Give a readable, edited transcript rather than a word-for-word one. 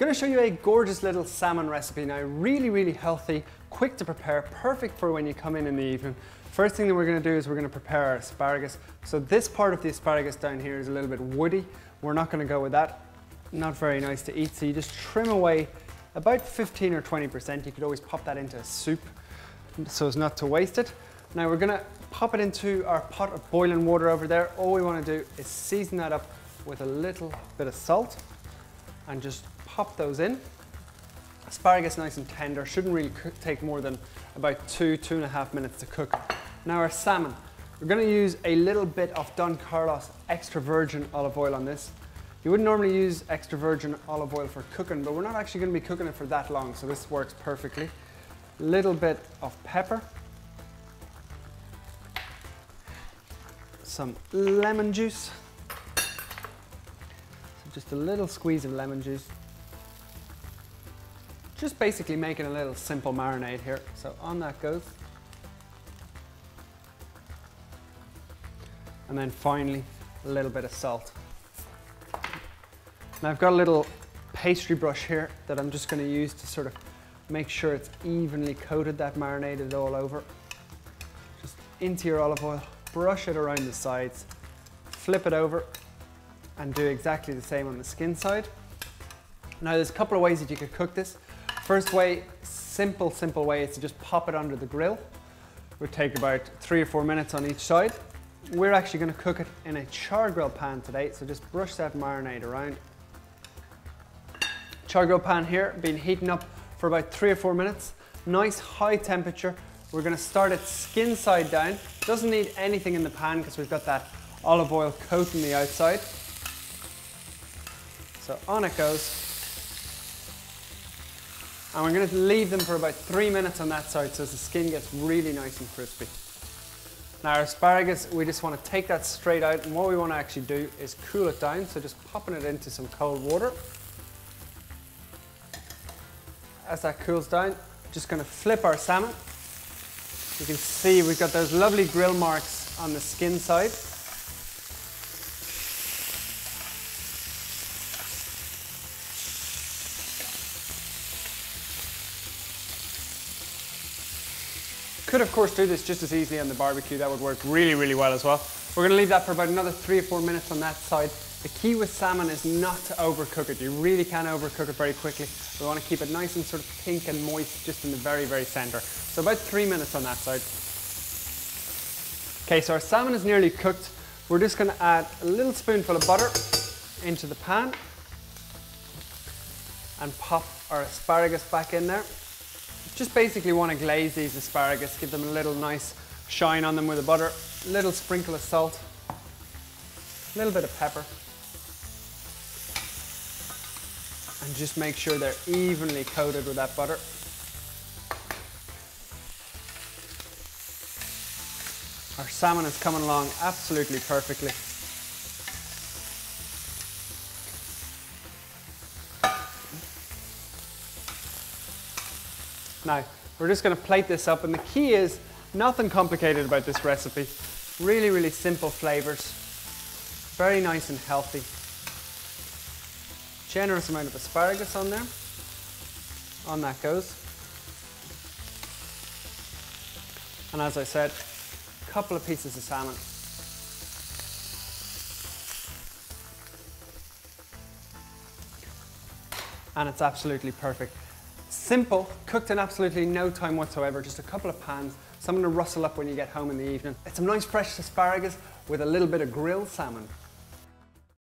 going to show you a gorgeous little salmon recipe now. Really healthy, quick to prepare, perfect for when you come in the evening. First thing that we're going to do is we're going to prepare our asparagus. So this part of the asparagus down here is a little bit woody. We're not going to go with that. Not very nice to eat, so you just trim away about 15 or 20%. You could always pop that into a soup so as not to waste it. Now we're going to pop it into our pot of boiling water over there. All we want to do is season that up with a little bit of salt and just pop those in. Asparagus nice and tender, shouldn't really take more than about 2–2.5 minutes to cook. Now our salmon, we're going to use a little bit of Don Carlos extra virgin olive oil on this. You wouldn't normally use extra virgin olive oil for cooking, but we're not actually going to be cooking it for that long, so this works perfectly. A little bit of pepper, some lemon juice, so just a little squeeze of lemon juice. Just basically making a little simple marinade here, so on that goes. And then finally, a little bit of salt. Now I've got a little pastry brush here that I'm just going to use to sort of make sure it's evenly coated, that marinated all over. Just into your olive oil, brush it around the sides, flip it over, and do exactly the same on the skin side. Now there's a couple of ways that you could cook this. First way, simple way, is to just pop it under the grill. It would take about 3 or 4 minutes on each side. We're actually going to cook it in a char grill pan today, so just brush that marinade around. Char grill pan here, been heating up for about 3 or 4 minutes. Nice high temperature. We're going to start it skin side down. Doesn't need anything in the pan because we've got that olive oil coating the outside. So on it goes. And we're going to leave them for about 3 minutes on that side so the skin gets really nice and crispy. Now our asparagus, we just want to take that straight out, and what we want to actually do is cool it down, so just popping it into some cold water. As that cools down, just going to flip our salmon. You can see we've got those lovely grill marks on the skin side. Could of course do this just as easily on the barbecue. That would work really well as well. We're going to leave that for about another 3 or 4 minutes on that side. The key with salmon is not to overcook it. You really can overcook it very quickly. We want to keep it nice and sort of pink and moist just in the very center. So about 3 minutes on that side. Okay, so our salmon is nearly cooked. We're just going to add a little spoonful of butter into the pan and pop our asparagus back in there. Just basically want to glaze these asparagus, give them a little nice shine on them with the butter, a little sprinkle of salt, a little bit of pepper, and just make sure they're evenly coated with that butter. Our salmon is coming along absolutely perfectly. Now, we're just going to plate this up, and the key is nothing complicated about this recipe. Really simple flavors, very nice and healthy. Generous amount of asparagus on there. On that goes. And as I said, a couple of pieces of salmon. And it's absolutely perfect. Simple, cooked in absolutely no time whatsoever, just a couple of pans, something to rustle up when you get home in the evening. It's some nice fresh asparagus with a little bit of grilled salmon.